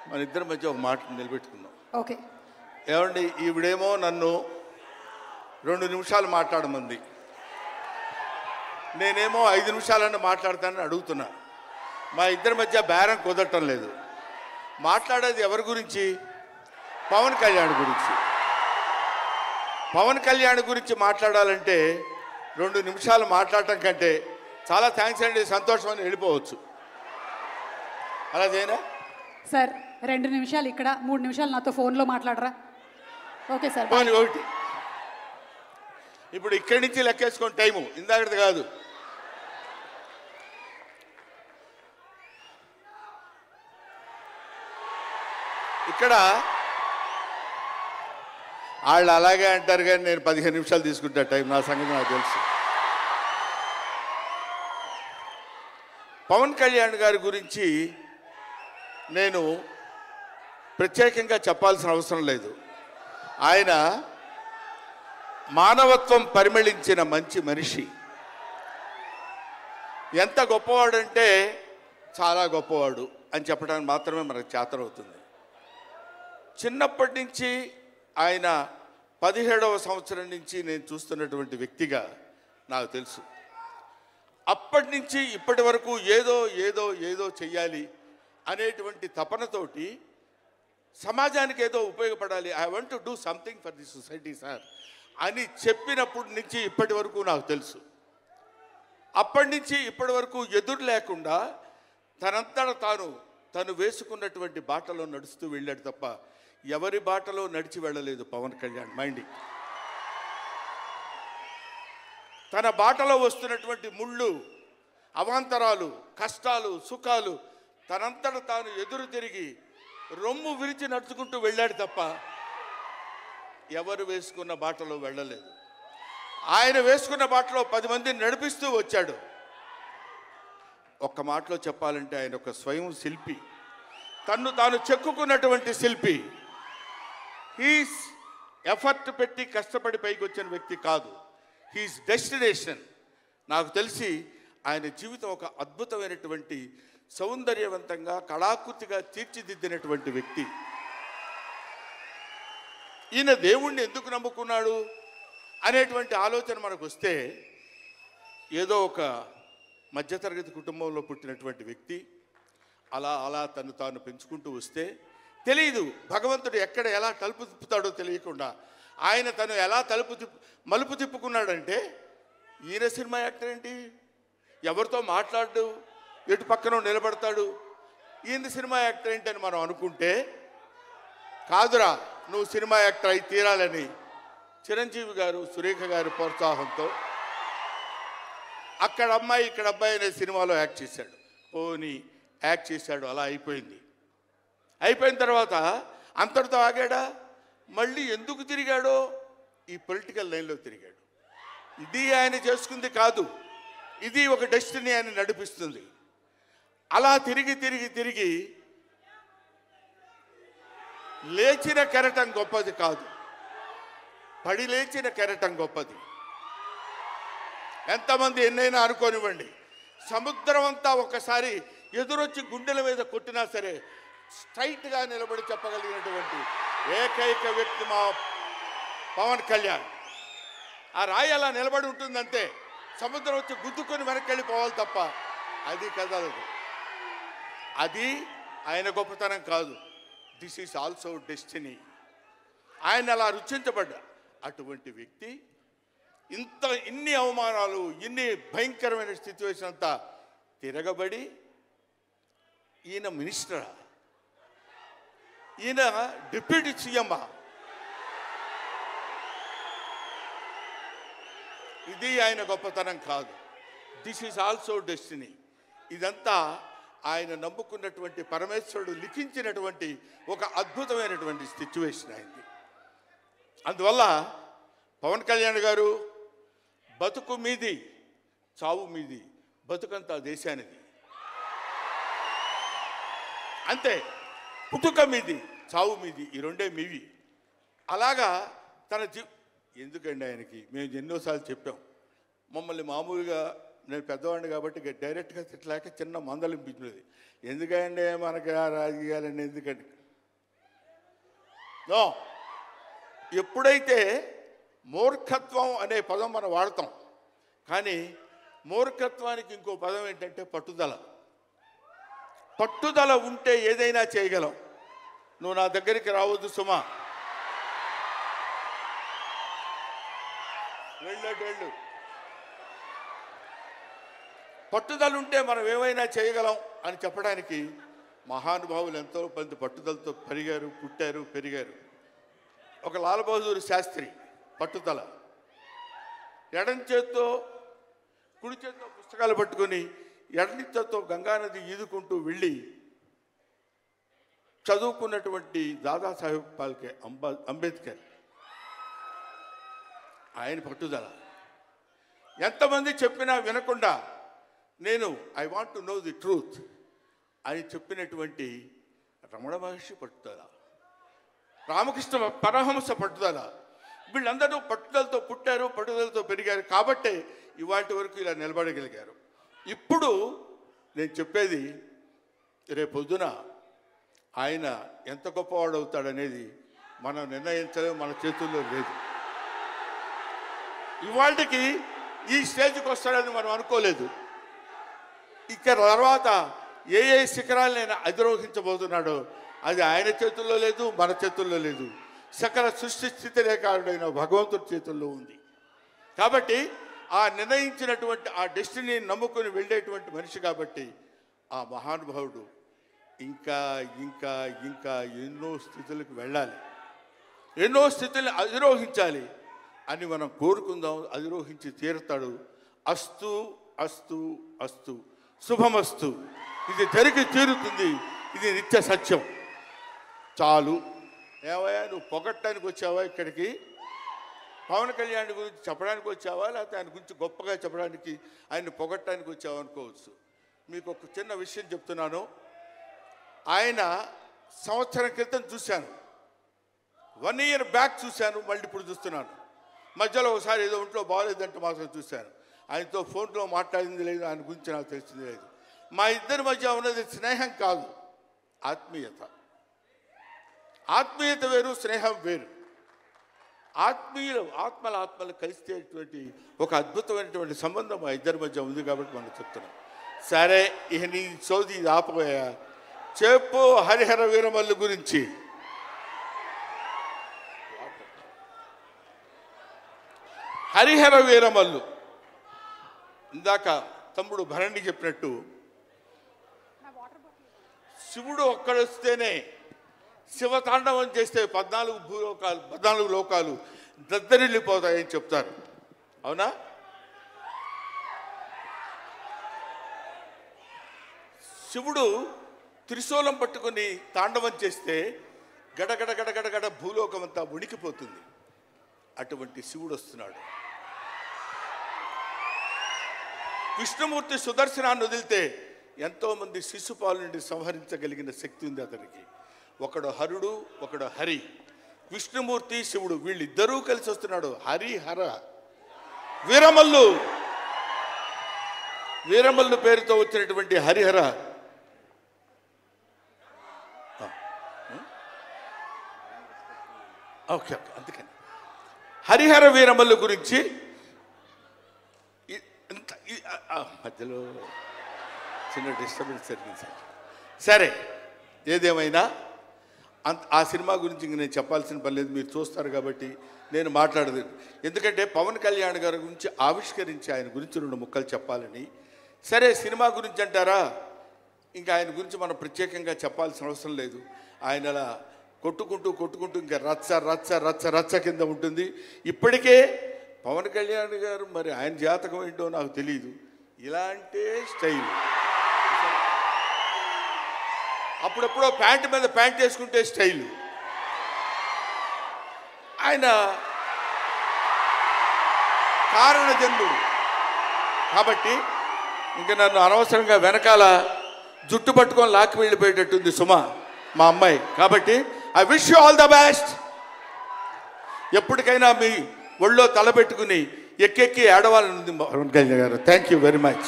మన ఇద్దరి మధ్య ఒక మాట నిలబెట్టుకుందాం. ఓకే. ఏమండి, ఈవిడేమో నన్ను 2 నిమిషాలు మాట్లాడమంది, నేనేమో 5 నిమిషాలన్నా మాట్లాడతానని అడుగుతున్నా. మా ఇద్దరి మధ్య బేరం కుదరటం లేదు. మాట్లాడేది ఎవరి గురించి? పవన్ కళ్యాణ్ గురించి. పవన్ కళ్యాణ్ గురించి మాట్లాడాలంటే 2 నిమిషాలు మాట్లాడటం కంటే చాలా థ్యాంక్స్ అండి, సంతోషం అని వెళ్ళిపోవచ్చు. అలా చేయనా సార్? 2 నిమిషాలు ఇక్కడ, 3 నిమిషాలు నాతో ఫోన్లో మాట్లాడరా? Okay sir. పోనీ ఒకటి. ఇప్పుడు ఇక్కడి నుంచి లెక్కేసుకోండి టైము, ఇందాకది కాదు. ఇక్కడ వాళ్ళు అలాగే అంటారు కానీ నేను 15 నిమిషాలు తీసుకుంటా టైం. నా సంగతి నాకు తెలుసు. పవన్ కళ్యాణ్ గారి గురించి నేను ప్రత్యేకంగా చెప్పాల్సిన అవసరం లేదు. ఆయన మానవత్వం పరిమళించిన మంచి మనిషి. ఎంత గొప్పవాడంటే చాలా గొప్పవాడు అని చెప్పడానికి మాత్రమే మనకు చేతనవుతుంది. చిన్నప్పటి నుంచి ఆయన 17వ సంవత్సరం నుంచి నేను చూస్తున్నటువంటి వ్యక్తిగా నాకు తెలుసు. అప్పటి నుంచి ఇప్పటి వరకు ఏదో ఏదో ఏదో చెయ్యాలి అనేటువంటి తపనతోటి సమాజానికి ఏదో ఉపయోగపడాలి, I want to do something for the society sir అని చెప్పినప్పటి నుంచి ఇప్పటి వరకు నాకు తెలుసు. అప్పటి నుంచి ఇప్పటి వరకు ఎదురు లేకుండా తనంతట తను వేసుకున్నటువంటి బాటలో నడుస్తూ వెళ్ళాడు తప్ప ఎవరి బాటలో నడిచి వెళ్ళలేదు పవన్ కళ్యాణ్. మైండ్ తన బాటలో వస్తున్నటువంటి ముళ్ళు, అవాంతరాలు, కష్టాలు, సుఖాలు తనంతట తాను ఎదురు తిరిగి రొమ్ము విరిచి నడుచుకుంటూ వెళ్ళాడు తప్ప ఎవరు వేసుకున్న బాటలో వెళ్ళలేదు. ఆయన వేసుకున్న బాటలో 10 మందిని నడిపిస్తూ వచ్చాడు. ఒక్క మాటలో చెప్పాలంటే ఆయన ఒక స్వయం శిల్పి, తన్ను తాను చెక్కుకున్నటువంటి శిల్పి. హీస్ ఎఫర్ట్ పెట్టి కష్టపడి పైకి వచ్చిన వ్యక్తి కాదు, హీస్ డెస్టినేషన్. నాకు తెలిసి ఆయన జీవితం ఒక అద్భుతమైనటువంటి సౌందర్యవంతంగా కళాకృతిగా తీర్చిదిద్దినటువంటి వ్యక్తి. ఈయన దేవుణ్ణి ఎందుకు నమ్ముకున్నాడు అనేటువంటి ఆలోచన మనకు వస్తే, ఏదో ఒక మధ్యతరగతి కుటుంబంలో పుట్టినటువంటి వ్యక్తి అలా అలా తను తాను పెంచుకుంటూ వస్తే తెలియదు భగవంతుడు ఎక్కడ ఎలా తలుపు తిప్పుతాడో తెలియకుండా ఆయన తను ఎలా మలుపు తిప్పుకున్నాడంటే, ఈయన సినిమా యాక్టర్ ఏంటి, ఎవరితో మాట్లాడు, ఎటు పక్కన నిలబడతాడు, ఈయన సినిమా యాక్టర్ ఏంటి అని మనం అనుకుంటే, కాదురా నువ్వు సినిమా యాక్టర్ అయి తీరాలని చిరంజీవి గారు, సురేఖ గారి ప్రోత్సాహంతో అక్కడ అమ్మాయి ఇక్కడ అబ్బాయి అనే సినిమాలో యాక్ట్ చేశాడు. పోనీ యాక్ట్ చేశాడు, అలా అయిపోయింది. అయిపోయిన తర్వాత అంతటితో ఆగాడా? మళ్ళీ ఎందుకు తిరిగాడో ఈ పొలిటికల్ లైన్లో తిరిగాడు. ఇది ఆయన చేసుకుంది కాదు, ఇది ఒక డెస్టినీ ఆయన నడిపిస్తుంది. అలా తిరిగి తిరిగి తిరిగి లేచిన కెరటం గొప్పది కాదు, పడి లేచిన కెరటం గొప్పది. ఎంతమంది ఎన్నైనా అనుకోనివ్వండి, సముద్రం అంతా ఒకసారి ఎదురొచ్చి గుండెల మీద కొట్టినా సరే స్ట్రైట్గా నిలబడి చెప్పగలిగినటువంటి ఏకైక వ్యక్తి మా పవన్ కళ్యాణ్. ఆ రాయి అలా నిలబడి ఉంటుందంతే, సముద్రం వచ్చి గుద్దుకొని వెనక్కి వెళ్ళిపోవాలి తప్ప అది కదలదు. అది ఆయన గొప్పతనం కాదు, దిస్ ఈజ్ ఆల్సో డెస్టినీ. ఆయన అలా రుచించబడ్డా అటువంటి వ్యక్తి ఇన్ని అవమానాలు, ఇన్ని భయంకరమైన సిచ్యువేషన్ అంతా తిరగబడి ఈయన మినిస్టరా, ఈయన డిప్యూటీ సీఎమ్మా, ఇది ఆయన గొప్పతనం కాదు. This is also destiny. ఇదంతా ఆయన నమ్ముకున్నటువంటి పరమేశ్వరుడు లిఖించినటువంటి ఒక అద్భుతమైనటువంటి సిచ్యువేషన్ అయింది. అందువల్ల పవన్ కళ్యాణ్ గారు బతుకు మీది, చావు మీది, బతుకంతా దేశానిది అంతే. పుట్టుక మీది, చావు మీది, ఈ రెండే మీవి. అలాగా తన ఎందుకండి ఆయనకి మేము ఎన్నోసార్లు చెప్పాం, మమ్మల్ని మామూలుగా నేను పెద్దవాడిని కాబట్టి డైరెక్ట్గా తిట్టలేక చిన్న మందలింపించినది. ఎందుకంటే మనకి ఆ రాజకీయాలండి ఎందుకండి నో. ఎప్పుడైతే మూర్ఖత్వం అనే పదం మనం వాడతాం, కానీ మూర్ఖత్వానికి ఇంకో పదం ఏంటంటే పట్టుదల. పట్టుదల ఉంటే ఏదైనా చేయగలం. నువ్వు నా దగ్గరికి రావద్దు సుమా, వెళ్ళు. పట్టుదల ఉంటే మనం ఏమైనా చేయగలం అని చెప్పడానికి మహానుభావులు ఎంతో మంది పట్టుదలతో పుట్టారు పెరిగారు. ఒక లాల్ బహదూర్ శాస్త్రి పట్టుదల, ఎడం చేత్తో కుడి చేత్తో పుస్తకాలు పట్టుకొని ఎడని చేత్తో గంగానది ఈదుకుంటూ వెళ్ళి చదువుకున్నటువంటి దాదాసాహెబ్ ఫాల్కే అంబేద్కర్. ఆయన పట్టుదల. ఎంతమంది చెప్పినా వినకుండా నేను I want to know the truth అని చెప్పినటువంటి రమణ మహర్షి పట్టుదల, రామకృష్ణ పరమహంస పట్టుదల. వీళ్ళందరూ పట్టుదలతో పుట్టారు, పట్టుదలతో పెరిగారు కాబట్టే ఇవాటి వరకు ఇలా నిలబడగలిగారు. ఇప్పుడు నేను చెప్పేది, రేపొద్దున ఆయన ఎంత గొప్పవాడు అవుతాడనేది మనం నిర్ణయించలేము, మన చేతుల్లో లేదు. ఇవాళకి ఈ స్టేజ్కి వస్తాడని మనం అనుకోలేదు. ఇక తర్వాత ఏ శిఖరాలనైనా అధిరోహించబోతున్నాడో అది ఆయన చేతుల్లో లేదు, మన చేతుల్లో లేదు. సకల సృష్టి స్థితి రేఖాడుడైన భగవంతుడి చేతుల్లో ఉంది. కాబట్టి ఆ నిర్ణయించినటువంటి ఆ డెస్టినీని నమ్ముకొని వెళ్ళేటువంటి మనిషి కాబట్టి ఆ మహానుభావుడు ఇంకా ఇంకా ఇంకా ఎన్నో స్థితులకు వెళ్ళాలి, ఎన్నో స్థితులను అధిరోహించాలి అని మనం కోరుకుందాం. అధిరోహించి తీరుతాడు. అస్తు అస్తు అస్తు, శుభమస్తు. ఇది జరిగి తీరుతుంది, ఇది నిత్య సత్యం. చాలు. ఏవయ్యా, నువ్వు పొగట్టడానికి వచ్చావా ఇక్కడికి? పవన్ కళ్యాణ్ గురించి చెప్పడానికి వచ్చావా, లేకపోతే ఆయన గురించి గొప్పగా చెప్పడానికి, ఆయన్ని పొగట్టడానికి వచ్చావా అనుకోవచ్చు. మీకు ఒక చిన్న విషయం చెప్తున్నాను. ఆయన సంవత్సరం క్రితం చూశాను, 1 year బ్యాక్ చూశాను, మళ్ళీ ఇప్పుడు చూస్తున్నాను. మధ్యలో ఒకసారి ఏదో ఒంట్లో బాగోలేదంటే మాత్రం చూశాను. ఆయనతో ఫోన్లో మాట్లాడింది లేదు, ఆయన గురించి నాకు తెలిసింది లేదు. మా ఇద్దరి మధ్య ఉన్నది స్నేహం కాదు, ఆత్మీయత. ఆత్మీయత వేరు, స్నేహం వేరు. ఆత్మలు కలిసేటువంటి ఒక అద్భుతమైనటువంటి సంబంధం మా ఇద్దరి మధ్య ఉంది కాబట్టి మనం చెప్తున్నాం. సరే, ఇక నీ సోది ఆపబోయా, చెప్పు హరిహర వీరమల్లు గురించి. హరిహర వీరమల్లు ఇందాక తమ్ముడు భరణి చెప్పినట్టు, శివుడు ఒక్కడొస్తేనే, శివతాండవం చేస్తే 14 లోకాలు దద్దరిల్లిపోతాయని చెప్తారు. అవునా? శివుడు త్రిశూలం పట్టుకొని తాండవం చేస్తే గడగడ గడగడగడ భూలోకం అంతా ఉణికిపోతుంది. అటువంటి శివుడు వస్తున్నాడు. విష్ణుమూర్తి సుదర్శనాన్ని వదిలితే ఎంతోమంది శిశుపాలు నుండి సంహరించగలిగిన శక్తి ఉంది అతనికి. ఒకడు హరుడు, ఒకడు హరి. విష్ణుమూర్తి శివుడు వీళ్ళిద్దరూ కలిసి వస్తున్నాడు. హరిహర వీరమల్లు పేరుతో వచ్చినటువంటి హరిహర ఓకే, అందుకని హరిహర వీరమల్లు గురించి మధ్యలో చిన్న డిస్టర్బెన్స్ జరిగింది సార్. సరే, ఏదేమైనా ఆ సినిమా గురించి ఇంక నేను చెప్పాల్సిన పని లేదు, మీరు చూస్తారు కాబట్టి నేను మాట్లాడదు. ఎందుకంటే పవన్ కళ్యాణ్ గారి గురించి ఆవిష్కరించి ఆయన గురించి 2 ముక్కలు చెప్పాలని. సరే, సినిమా గురించి అంటారా, ఇంకా ఆయన గురించి మనం ప్రత్యేకంగా చెప్పాల్సిన అవసరం లేదు. ఆయన అలా కొట్టుకుంటూ ఇంకా రచ్చ కింద ఉంటుంది. ఇప్పటికే పవన్ కళ్యాణ్ గారు, మరి ఆయన జాతకం ఏంటో నాకు తెలియదు, ఇలాంటి స్టైల్. అప్పుడప్పుడో ప్యాంటు మీద ప్యాంట్ వేసుకుంటే స్టైలు. ఆయన కారణజన్ముడు కాబట్టి ఇంకా నన్ను అనవసరంగా వెనకాల జుట్టు పట్టుకొని లాక్కి వెళ్ళిపోయేటట్టుంది సుమా, మా అమ్మాయి. కాబట్టి I wish you all the best. ఎప్పటికైనా మీ ఒళ్ళో తలపెట్టుకుని ఎక్కెక్కి ఏడవాలని ఉంది పవన్ కళ్యాణ్ గారు. Thank you very much.